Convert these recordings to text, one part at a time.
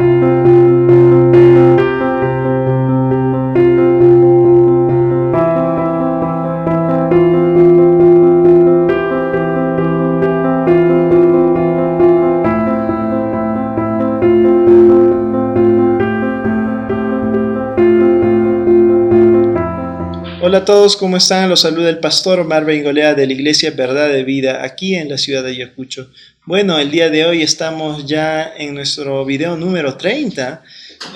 Hola a todos, ¿cómo están? Los saluda el pastor Omar Bengolea de la Iglesia Verdad de Vida aquí en la ciudad de Ayacucho. Bueno, el día de hoy estamos ya en nuestro video número 30,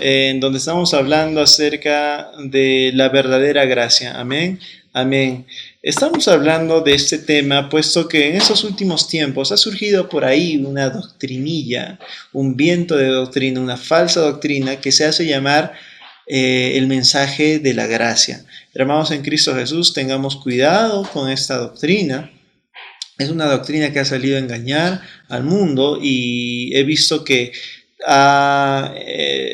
en donde estamos hablando acerca de la verdadera gracia. Amén, amén. Estamos hablando de este tema puesto que en estos últimos tiempos ha surgido por ahí una doctrinilla, un viento de doctrina, una falsa doctrina que se hace llamar el mensaje de la gracia. Hermanos en Cristo Jesús, tengamos cuidado con esta doctrina. Es una doctrina que ha salido a engañar al mundo y he visto que ha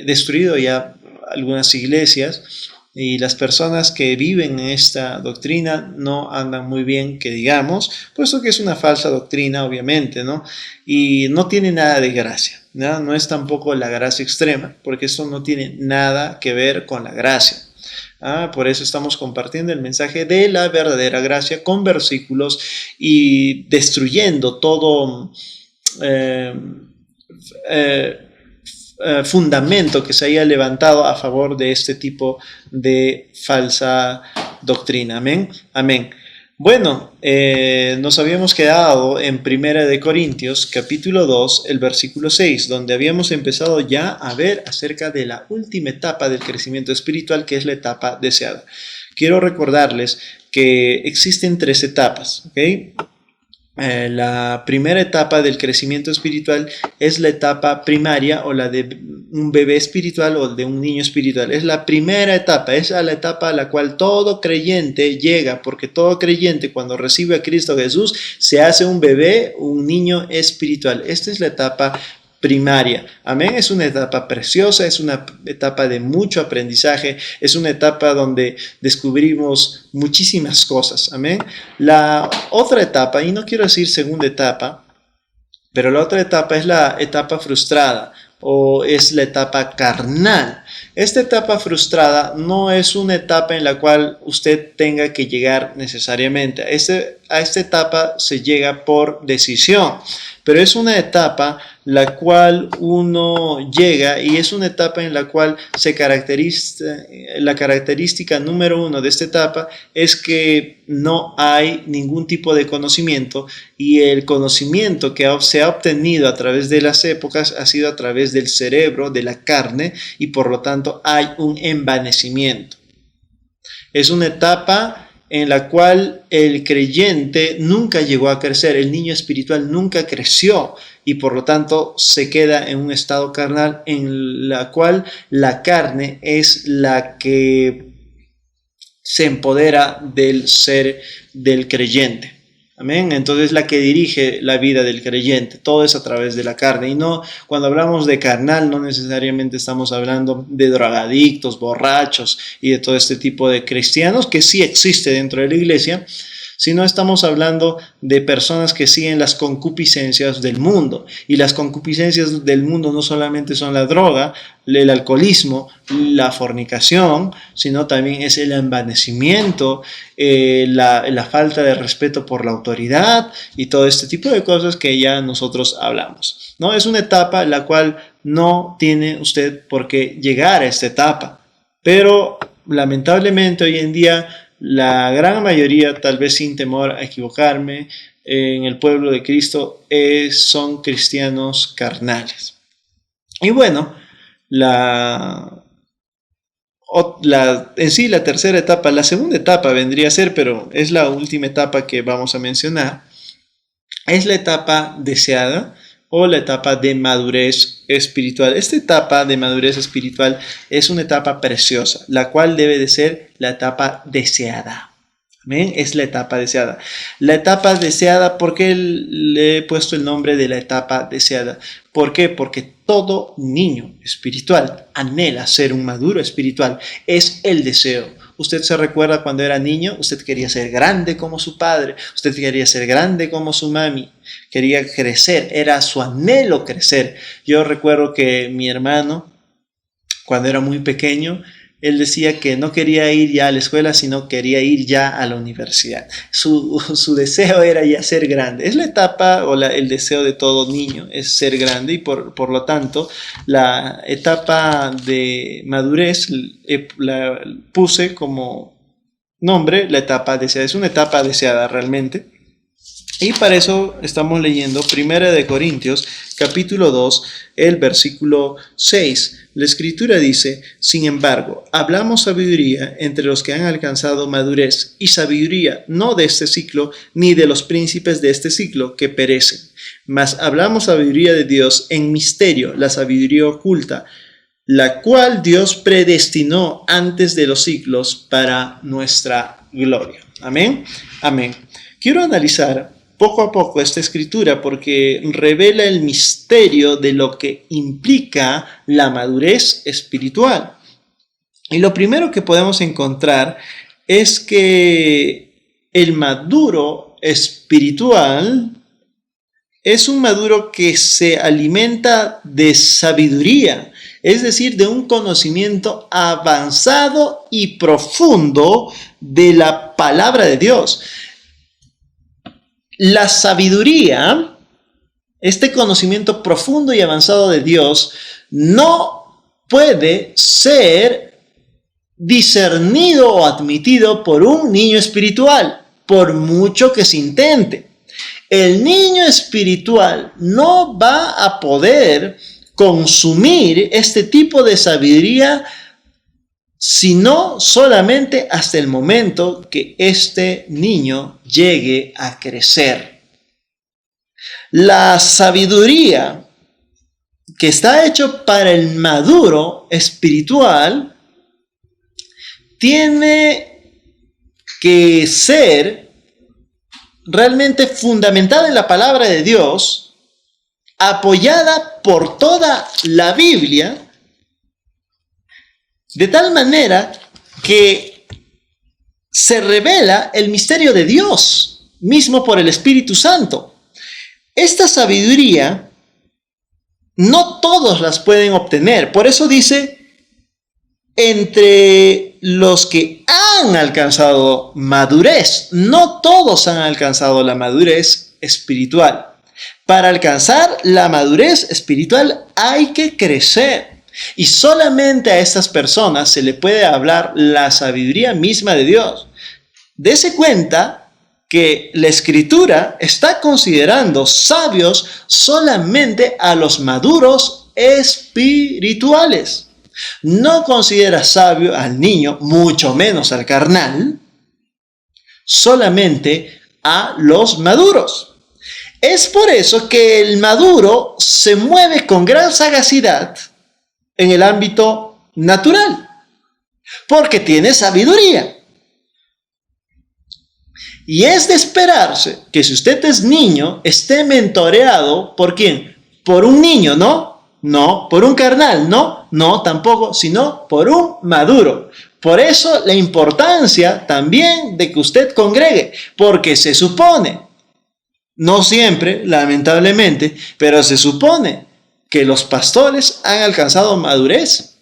destruido ya algunas iglesias, y las personas que viven en esta doctrina no andan muy bien, que digamos, puesto que es una falsa doctrina, obviamente, ¿no? Y no tiene nada de gracia, ¿no? No es tampoco la gracia extrema, porque esto no tiene nada que ver con la gracia. Por eso estamos compartiendo el mensaje de la verdadera gracia con versículos y destruyendo todo fundamento que se haya levantado a favor de este tipo de falsa doctrina. Amén, amén. Bueno, nos habíamos quedado en 1 Corintios capítulo 2, el versículo 6, donde habíamos empezado ya a ver acerca de la última etapa del crecimiento espiritual, que es la etapa deseada. Quiero recordarles que existen 3 etapas, ¿ok? La primera etapa del crecimiento espiritual es la etapa primaria, o la de un bebé espiritual o de un niño espiritual. Es la primera etapa, es la etapa a la cual todo creyente llega, porque todo creyente cuando recibe a Cristo Jesús se hace un bebé, un niño espiritual. Esta es la etapa primaria. Amén. Es una etapa preciosa, es una etapa de mucho aprendizaje, es una etapa donde descubrimos muchísimas cosas. Amén. La otra etapa, y no quiero decir segunda etapa, pero la otra etapa es la etapa frustrada, o es la etapa carnal. Esta etapa frustrada no es una etapa en la cual usted tenga que llegar necesariamente. A esta etapa se llega por decisión, pero es una etapa la cual uno llega, y es una etapa en la cual la característica número 1 de esta etapa es que no hay ningún tipo de conocimiento, y el conocimiento que se ha obtenido a través de las épocas ha sido a través del cerebro, de la carne, y por lo tanto hay un envanecimiento. Es una etapa en la cual el creyente nunca llegó a crecer, el niño espiritual nunca creció, y por lo tanto se queda en un estado carnal en la cual la carne es la que se empodera del ser del creyente. Amén. Entonces la que dirige la vida del creyente, todo es a través de la carne. Y no, cuando hablamos de carnal, no necesariamente estamos hablando de drogadictos, borrachos y de todo este tipo de cristianos, que sí existe dentro de la iglesia, sino estamos hablando de personas que siguen las concupiscencias del mundo. Y las concupiscencias del mundo no solamente son la droga, el alcoholismo, la fornicación, sino también es el envanecimiento, la falta de respeto por la autoridad y todo este tipo de cosas que ya nosotros hablamos, ¿no? Es una etapa en la cual no tiene usted por qué llegar a esta etapa, pero lamentablemente hoy en día la gran mayoría, tal vez sin temor a equivocarme, en el pueblo de Cristo son cristianos carnales. Y bueno, en sí la tercera etapa, la segunda etapa vendría a ser, pero es la última etapa que vamos a mencionar, es la etapa deseada, o la etapa de madurez espiritual. Esta etapa de madurez espiritual es una etapa preciosa, la cual debe de ser la etapa deseada. Amén. Es la etapa deseada. La etapa deseada, ¿por qué le he puesto el nombre de la etapa deseada? ¿Por qué? Porque todo niño espiritual anhela ser un maduro espiritual. Es el deseo. Usted se recuerda cuando era niño, usted quería ser grande como su padre, usted quería ser grande como su mami, quería crecer, era su anhelo crecer. Yo recuerdo que mi hermano, cuando era muy pequeño, él decía que no quería ir ya a la escuela, sino quería ir ya a la universidad. Su deseo era ya ser grande. Es la etapa o el deseo de todo niño, es ser grande, y por lo tanto la etapa de madurez la puse como nombre, la etapa deseada. Es una etapa deseada realmente. Y para eso estamos leyendo 1 Corintios, capítulo 2, el versículo 6. La Escritura dice: sin embargo, hablamos sabiduría entre los que han alcanzado madurez, y sabiduría no de este siglo, ni de los príncipes de este siglo que perecen. Mas hablamos sabiduría de Dios en misterio, la sabiduría oculta, la cual Dios predestinó antes de los siglos para nuestra gloria. Amén. Amén. Quiero analizar poco a poco esta escritura porque revela el misterio de lo que implica la madurez espiritual. Y lo primero que podemos encontrar es que el maduro espiritual es un maduro que se alimenta de sabiduría, es decir, de un conocimiento avanzado y profundo de la palabra de Dios. La sabiduría, este conocimiento profundo y avanzado de Dios, no puede ser discernido o admitido por un niño espiritual, por mucho que se intente. El niño espiritual no va a poder consumir este tipo de sabiduría, sino solamente hasta el momento que este niño llegue a crecer. La sabiduría que está hecho para el maduro espiritual tiene que ser realmente fundamentada en la palabra de Dios, apoyada por toda la Biblia, de tal manera que se revela el misterio de Dios mismo por el Espíritu Santo. Esta sabiduría no todos las pueden obtener. Por eso dice, entre los que han alcanzado madurez. No todos han alcanzado la madurez espiritual. Para alcanzar la madurez espiritual hay que crecer. Y solamente a estas personas se le puede hablar la sabiduría misma de Dios. Dese cuenta que la Escritura está considerando sabios solamente a los maduros espirituales. No considera sabio al niño, mucho menos al carnal, solamente a los maduros. Es por eso que el maduro se mueve con gran sagacidad en el ámbito natural, porque tiene sabiduría. Y es de esperarse que si usted es niño, esté mentoreado ¿por quién? Por un niño, ¿no? No, por un carnal, ¿no? No, tampoco, sino por un maduro. Por eso la importancia también de que usted congregue, porque se supone, no siempre, lamentablemente, pero se supone que los pastores han alcanzado madurez,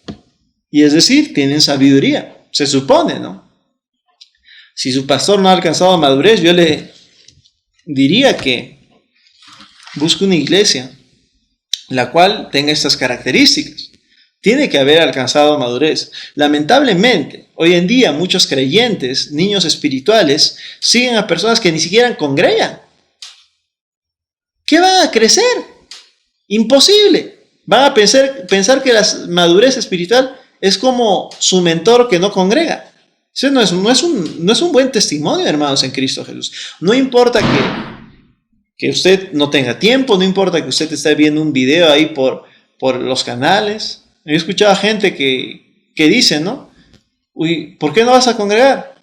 y es decir, tienen sabiduría, se supone, ¿no? Si su pastor no ha alcanzado madurez, yo le diría que busque una iglesia la cual tenga estas características. Tiene que haber alcanzado madurez. Lamentablemente, hoy en día muchos creyentes, niños espirituales, siguen a personas que ni siquiera congregan. ¿Qué van a crecer? Imposible. Van a pensar que la madurez espiritual es como su mentor que no congrega. Eso no es un buen testimonio, hermanos, en Cristo Jesús. No importa que usted no tenga tiempo, no importa que usted esté viendo un video ahí por los canales. He escuchado a gente que dice, ¿no? Uy, ¿por qué no vas a congregar?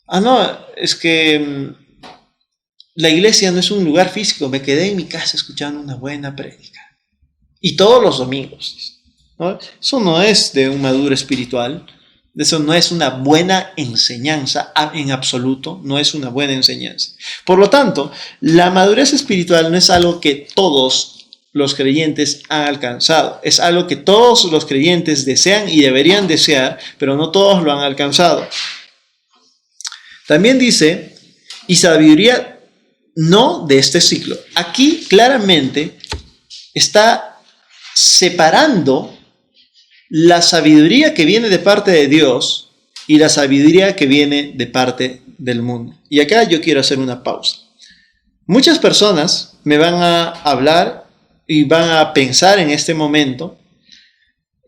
Ah, no, es que la iglesia no es un lugar físico. Me quedé en mi casa escuchando una buena prédica. Y todos los domingos, ¿no? Eso no es de un maduro espiritual. Eso no es una buena enseñanza, en absoluto, no es una buena enseñanza. Por lo tanto, la madurez espiritual no es algo que todos los creyentes han alcanzado. Es algo que todos los creyentes desean y deberían desear, pero no todos lo han alcanzado. También dice, y sabiduría no de este siglo. Aquí claramente está separando la sabiduría que viene de parte de Dios y la sabiduría que viene de parte del mundo. Y acá yo quiero hacer una pausa. Muchas personas me van a hablar y van a pensar en este momento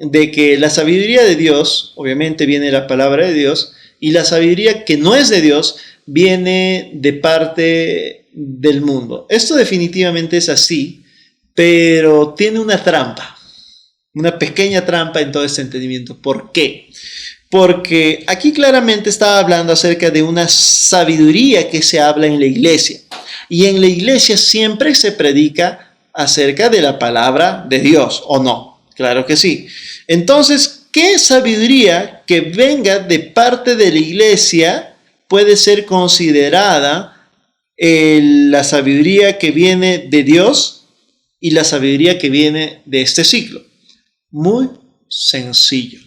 de que la sabiduría de Dios, obviamente viene de la palabra de Dios, y la sabiduría que no es de Dios viene de parte del mundo. Esto definitivamente es así, pero tiene una trampa. Una pequeña trampa en todo este entendimiento. ¿Por qué? Porque aquí claramente estaba hablando acerca de una sabiduría que se habla en la iglesia. Y en la iglesia siempre se predica acerca de la palabra de Dios, ¿o no? Claro que sí. Entonces, ¿qué sabiduría que venga de parte de la iglesia puede ser considerada la sabiduría que viene de Dios y la sabiduría que viene de este siglo? Muy sencillo.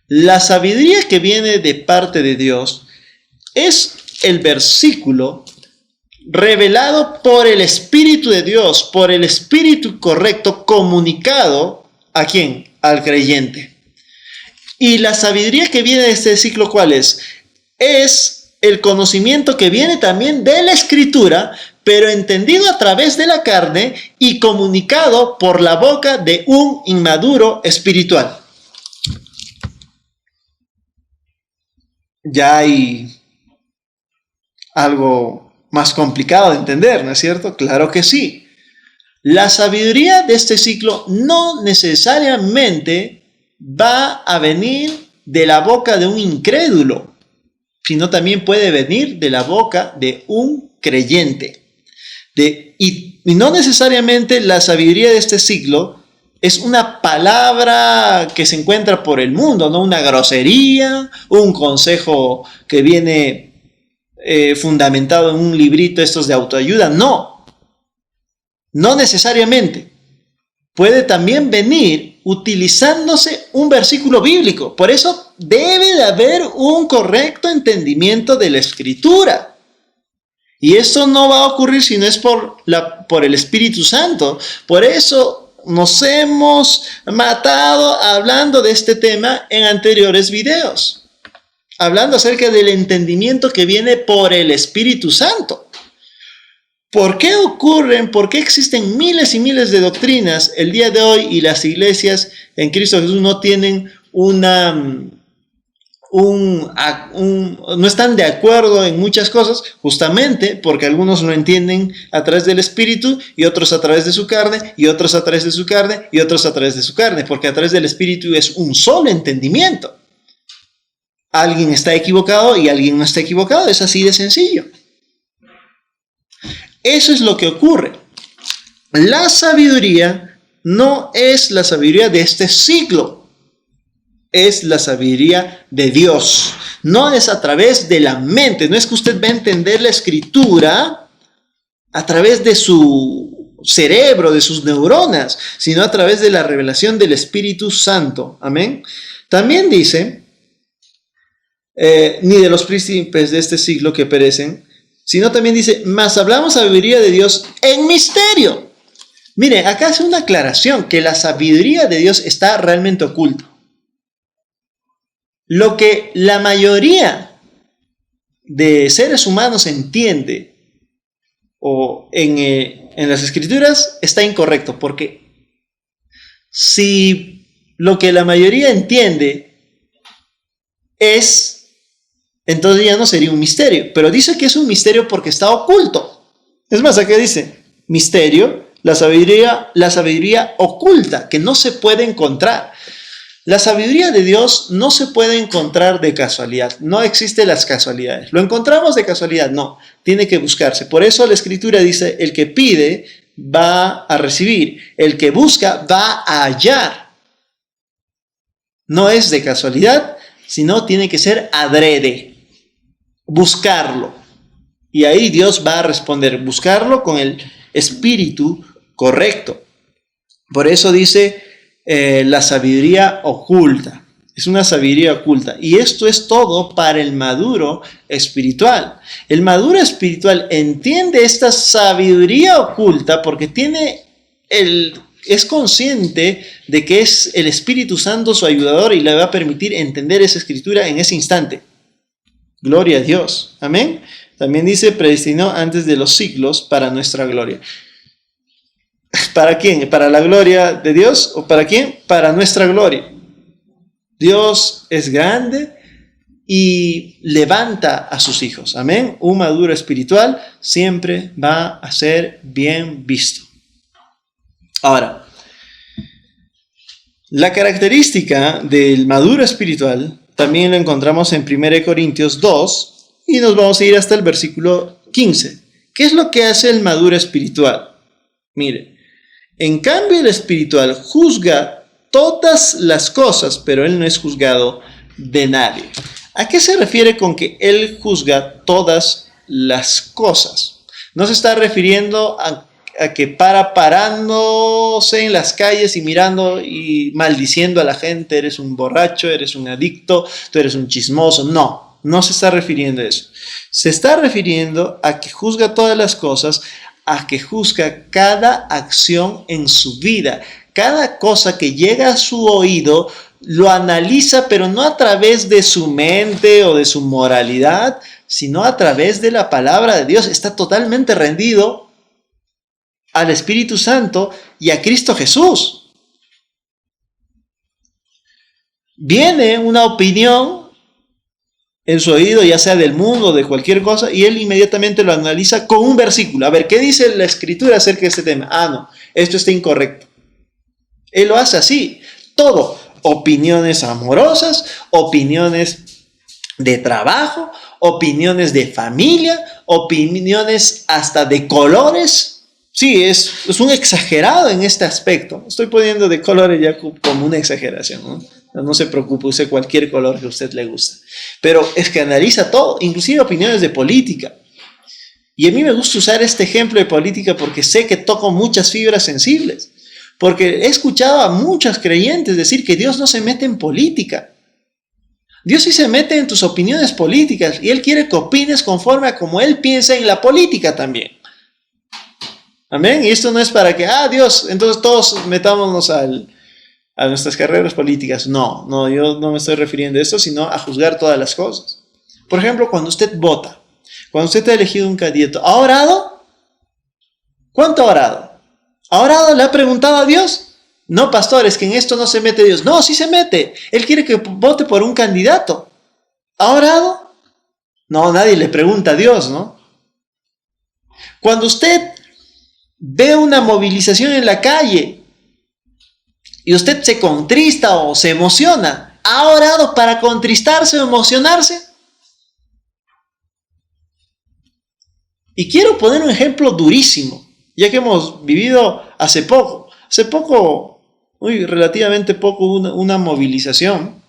La sabiduría que viene de parte de Dios es el versículo revelado por el Espíritu de Dios, por el Espíritu correcto, comunicado ¿a quién? Al creyente. Y la sabiduría que viene de este ciclo, ¿cuál es? Es el conocimiento que viene también de la Escritura, pero entendido a través de la carne y comunicado por la boca de un inmaduro espiritual. Ya hay algo más complicado de entender, ¿no es cierto? Claro que sí. La sabiduría de este ciclo no necesariamente va a venir de la boca de un incrédulo, sino también puede venir de la boca de un creyente. Y no necesariamente la sabiduría de este siglo es una palabra que se encuentra por el mundo, no una grosería, un consejo que viene fundamentado en un librito estos de autoayuda. No necesariamente. Puede también venir utilizándose un versículo bíblico. Por eso debe de haber un correcto entendimiento de la Escritura. Y esto no va a ocurrir si no es por el Espíritu Santo. Por eso nos hemos matado hablando de este tema en anteriores videos. Hablando acerca del entendimiento que viene por el Espíritu Santo. ¿Por qué ocurren, por qué existen miles y miles de doctrinas el día de hoy y las iglesias en Cristo Jesús no tienen no están de acuerdo en muchas cosas? Justamente porque algunos lo entienden a través del Espíritu y otros a través de su carne y otros a través de su carne y otros a través de su carne, porque a través del Espíritu es un solo entendimiento. Alguien está equivocado y alguien no está equivocado, es así de sencillo. Eso es lo que ocurre. La sabiduría no es la sabiduría de este siglo, es la sabiduría de Dios. No es a través de la mente, no es que usted va a entender la Escritura a través de su cerebro, de sus neuronas, sino a través de la revelación del Espíritu Santo. Amén. También dice, ni de los príncipes de este siglo que perecen, sino también dice, mas hablamos sabiduría de Dios en misterio. Mire, acá hace una aclaración, que la sabiduría de Dios está realmente oculta. Lo que la mayoría de seres humanos entiende o en las Escrituras está incorrecto, porque si lo que la mayoría entiende es, entonces ya no sería un misterio, pero dice que es un misterio porque está oculto. Es más, acá dice, misterio, la sabiduría oculta, que no se puede encontrar. La sabiduría de Dios no se puede encontrar de casualidad, no existen las casualidades. ¿Lo encontramos de casualidad? No, tiene que buscarse. Por eso la Escritura dice, el que pide va a recibir, el que busca va a hallar. No es de casualidad sino tiene que ser adrede. Buscarlo. Y ahí Dios va a responder. Buscarlo con el espíritu correcto. Por eso dice la sabiduría oculta. Es una sabiduría oculta. Y esto es todo para el maduro espiritual. El maduro espiritual entiende esta sabiduría oculta porque es consciente de que es el Espíritu Santo su ayudador y le va a permitir entender esa escritura en ese instante. Gloria a Dios. Amén. También dice, predestinó antes de los siglos para nuestra gloria. ¿Para quién? ¿Para la gloria de Dios? ¿O para quién? Para nuestra gloria. Dios es grande y levanta a sus hijos. Amén. Un maduro espiritual siempre va a ser bien visto. Ahora, la característica del maduro espiritual también lo encontramos en 1 Corintios 2 y nos vamos a ir hasta el versículo 15. ¿Qué es lo que hace el maduro espiritual? Mire, en cambio el espiritual juzga todas las cosas, pero él no es juzgado de nadie. ¿A qué se refiere con que él juzga todas las cosas? No se está refiriendo a que parándose en las calles y mirando y maldiciendo a la gente, eres un borracho, eres un adicto, tú eres un chismoso. No, no se está refiriendo a eso. Se está refiriendo a que juzga todas las cosas, a que juzga cada acción en su vida. Cada cosa que llega a su oído lo analiza, pero no a través de su mente o de su moralidad, sino a través de la palabra de Dios. Está totalmente rendido al Espíritu Santo y a Cristo Jesús. Viene una opinión en su oído, ya sea del mundo o de cualquier cosa, y él inmediatamente lo analiza con un versículo. A ver, ¿qué dice la Escritura acerca de este tema? Ah, no, esto está incorrecto. Él lo hace así, todo, opiniones amorosas, opiniones de trabajo, opiniones de familia, opiniones hasta de colores. Sí, es un exagerado en este aspecto. Estoy poniendo de colores ya como una exageración, ¿no? No se preocupe, use cualquier color que a usted le guste. Pero es que analiza todo, inclusive opiniones de política. Y a mí me gusta usar este ejemplo de política porque sé que toco muchas fibras sensibles. Porque he escuchado a muchos creyentes decir que Dios no se mete en política. Dios sí se mete en tus opiniones políticas y Él quiere que opines conforme a como Él piensa en la política también. Amén. Y esto no es para que, Dios, entonces todos metámonos a nuestras carreras políticas. No, yo no me estoy refiriendo a esto, sino a juzgar todas las cosas. Por ejemplo, cuando usted vota, cuando usted ha elegido un candidato, ¿ha orado? ¿Cuánto ha orado? ¿Ha orado? ¿Le ha preguntado a Dios? No, pastor, es que en esto no se mete Dios. No, sí se mete. Él quiere que vote por un candidato. ¿Ha orado? No, nadie le pregunta a Dios, ¿no? Cuando usted ve una movilización en la calle y usted se contrista o se emociona, ¿ha orado para contristarse o emocionarse? Y quiero poner un ejemplo durísimo, ya que hemos vivido hace poco, relativamente poco, una movilización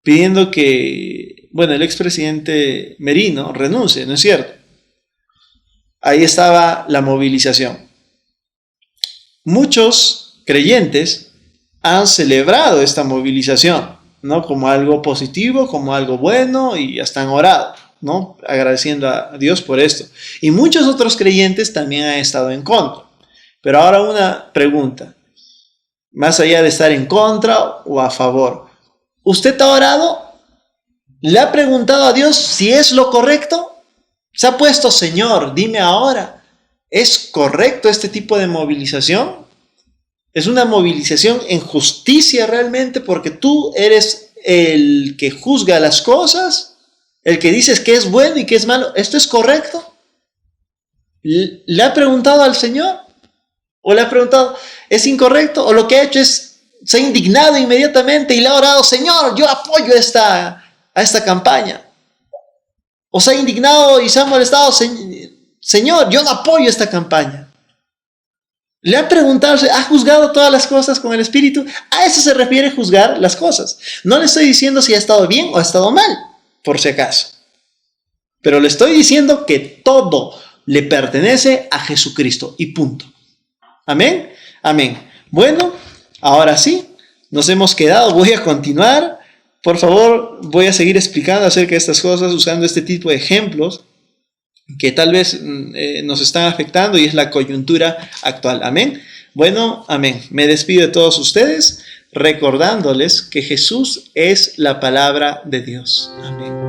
pidiendo que, el expresidente Merino renuncie, ¿no es cierto? Ahí estaba la movilización. Muchos creyentes han celebrado esta movilización, ¿no? Como algo positivo, como algo bueno, y hasta han orado, ¿no? Agradeciendo a Dios por esto. Y muchos otros creyentes también han estado en contra. Pero ahora una pregunta, más allá de estar en contra o a favor. ¿Usted ha orado? ¿Le ha preguntado a Dios si es lo correcto? ¿Se ha puesto, Señor, dime ahora, ¿es correcto este tipo de movilización? ¿Es una movilización en justicia realmente porque tú eres el que juzga las cosas? ¿El que dices que es bueno y que es malo? ¿Esto es correcto? ¿Le ha preguntado al Señor? ¿O le ha preguntado, es incorrecto? ¿O lo que ha hecho es, se ha indignado inmediatamente y le ha orado, Señor, yo apoyo a esta campaña? ¿O se ha indignado y se ha molestado, Señor, yo no apoyo esta campaña? Le ha preguntado, ¿ha juzgado todas las cosas con el Espíritu? A eso se refiere juzgar las cosas. No le estoy diciendo si ha estado bien o ha estado mal, por si acaso. Pero le estoy diciendo que todo le pertenece a Jesucristo y punto. Amén. Amén. Bueno, ahora sí, nos hemos quedado. Voy a continuar. Por favor, voy a seguir explicando acerca de estas cosas usando este tipo de ejemplos que tal vez nos están afectando y es la coyuntura actual. Amén. Bueno, amén. Me despido de todos ustedes recordándoles que Jesús es la palabra de Dios. Amén.